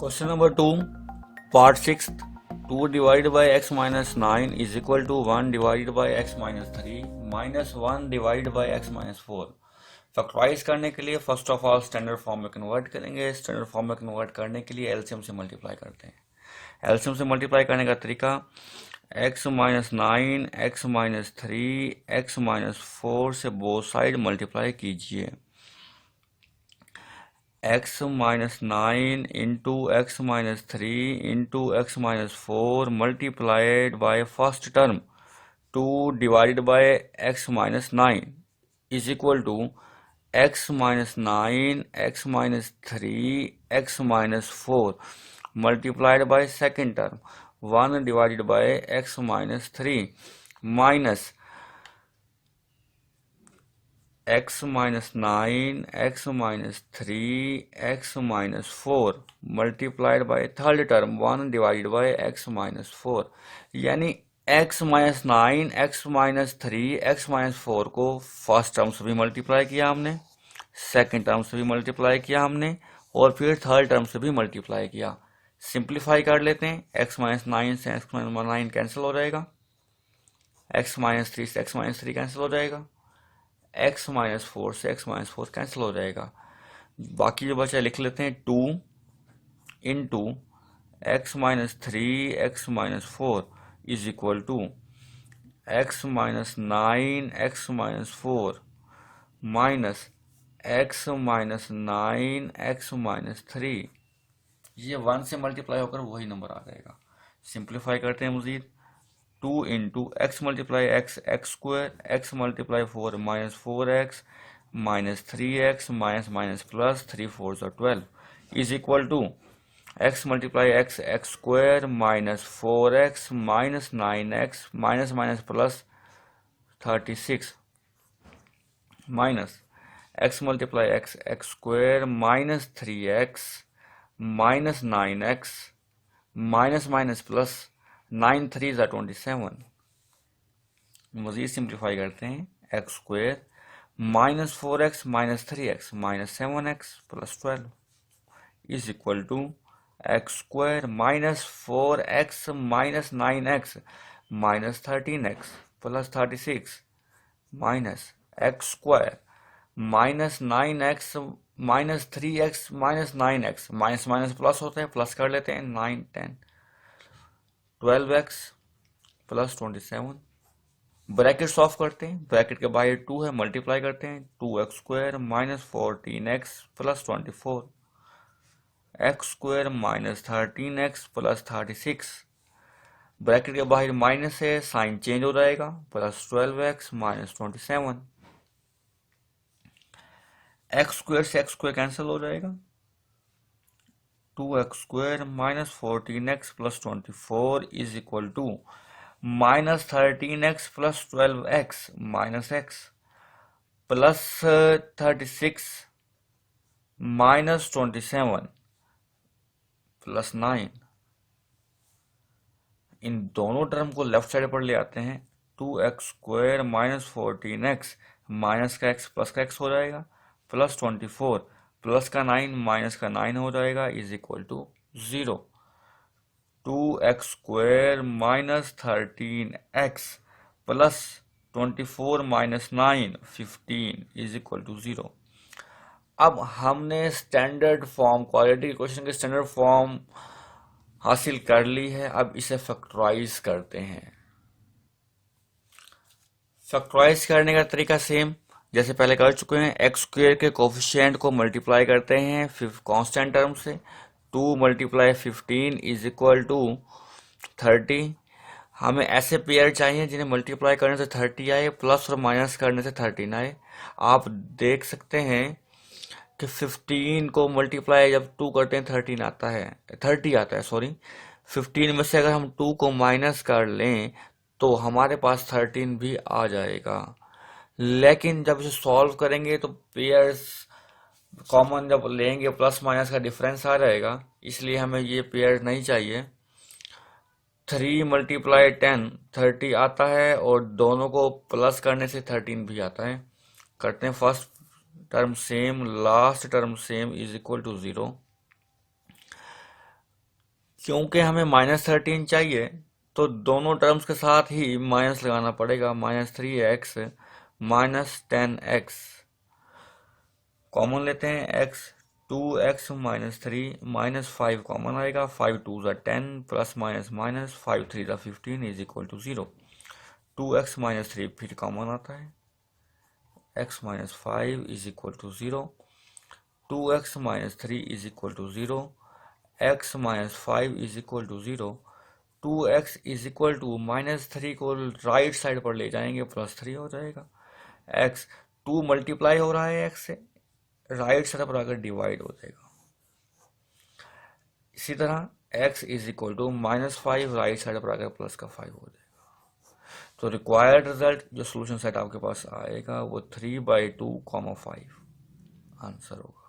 Question number 2, part 6. 2 divided by x minus 9 is equal to 1 divided by x minus 3 minus 1 divided by x minus 4. Factorise करने के लिए first of all standard form में convert करेंगे। Standard form में convert करने के लिए LCM से मल्टीप्लाई करते हैं। एलसीएम से मल्टीप्लाई करने का तरीका x minus 9 x minus 3 x minus 4 से बोथ साइड मल्टीप्लाई कीजिए। x minus 9 into x minus 3 into x minus 4 multiplied by first term 2 divided by x minus 9 is equal to x minus 9 x minus 3 x minus 4 multiplied by second term 1 divided by x minus 3 minus x minus 9 x minus 3 x minus 4 multiplied by third term 1 divided by x minus 4। यानी x minus 9 x minus 3 x minus 4 को first term से भी multiply किया हमने, second term से भी multiply किया हमने और फिर थर्ड टर्म से भी मल्टीप्लाई किया। सिंप्लीफाई कर लेते हैं। x minus 9 से x minus 9 कैंसिल हो जाएगा, x minus 3 से x minus 3 कैंसिल हो जाएगा, x माइनस 4 से x माइनस 4 कैंसिल हो जाएगा। बाकी जो बचा लिख लेते हैं 2 into x minus 3 x minus 4 is equal to x minus 9 x minus 4 minus x minus 9 x minus 3। ये 1 से मल्टीप्लाई होकर वही नंबर आ जाएगा। सिंप्लीफाई करते हैं मजीद। 2 into x multiply x x square x multiply 4 minus 4x minus 3x minus minus plus 3 4 12 is equal to x multiply x x square minus 4x minus 9x minus minus plus 36 minus x multiply x x square minus 3x minus 9x minus minus plus 9 3 27। मजीद simplify करते हैं। X square minus 4x minus 3x minus 7x plus 12 is equal to x square minus 4x minus 9x minus 13x plus 36 minus x square minus 9x minus 3x minus 9x minus minus plus होते हैं, plus कर लेते हैं 9 10 12x plus 27। Bracket solve करते हैं। Bracket के बाहर 2 है, मल्टीप्लाई करते हैं 2x square minus 14x plus 24 x square minus 13x plus 36। Bracket के बाहर माइनस है, साइन चेंज हो जाएगा, plus 12x minus 27। X square से एक्स स्क्वायर कैंसिल हो जाएगा। 2x square minus 14x plus 24 is equal to minus 13x plus 12x minus x plus 36 minus 27 plus 9। इन दोनों टर्म को लेफ्ट साइड पर ले आते हैं। 2x square minus 14x minus का x प्लस का x हो जाएगा प्लस 24 प्लस का 9 माइनस का 9 हो जाएगा is equal to 0। 2x square minus 13x plus 24 minus 9 15 is equal to 0। अब हमने स्टैंडर्ड फॉर्म, क्वालिटी क्वेश्चन की स्टैंडर्ड फॉर्म हासिल कर ली है। अब इसे फैक्टराइज करते हैं। फैक्टराइज करने का तरीका सेम जैसे पहले कर चुके हैं। एक्स स्क्वायर के कोफिशिएंट को मल्टीप्लाई करते हैं कांस्टेंट टर्म से। 2 मल्टीप्लाई 15 इज इक्वल टू 30। हमें ऐसे पेयर चाहिए जिन्हें मल्टीप्लाई करने से 30 आए, प्लस और माइनस करने से 13 आए। आप देख सकते हैं कि 15 को मल्टीप्लाई जब 2 करते हैं 13 आता है, 30 आता है सॉरी। 15 में से अगर हम 2 को माइनस कर लें तो हमारे पास 13 भी आ जाएगा। लेकिन जब इसे सॉल्व करेंगे तो पेयर्स कॉमन जब लेंगे प्लस माइनस का डिफरेंस आ जाएगा, इसलिए हमें ये पेयर नहीं चाहिए। 3 मल्टीप्लाई 10 30 आता है और दोनों को प्लस करने से 13 भी आता है। करते हैं first term same, last term same is equal to 0। क्योंकि हमें -13 चाहिए तो दोनों टर्म्स के साथ ही माइनस लगाना पड़ेगा। -3x -10x कॉमन लेते हैं, x 2x -3 -5 कॉमन आएगा, 5 2 ज़ा 10 प्लस माइनस माइनस 5 3 ज़ा 15 इज इक्वल टू 0। 2x -3 फिर कॉमन आता है, x -5 is equal to 0। 2x -3 is equal to 0। x -5 is equal to 0। 2x is equal to -3 को राइट साइड पर ले जाएंगे, +3 हो जाएगा। x 2 मल्टीप्लाई हो रहा है x से, राइट साइड पर आकर डिवाइड हो जाएगा। इसी तरह x is equal to -5, right side पर आकर +5 हो जाएगा। तो रिक्वायर्ड रिजल्ट जो सोल्यूशन सेट आपके पास आएगा वो 3/2, 5 आंसर होगा।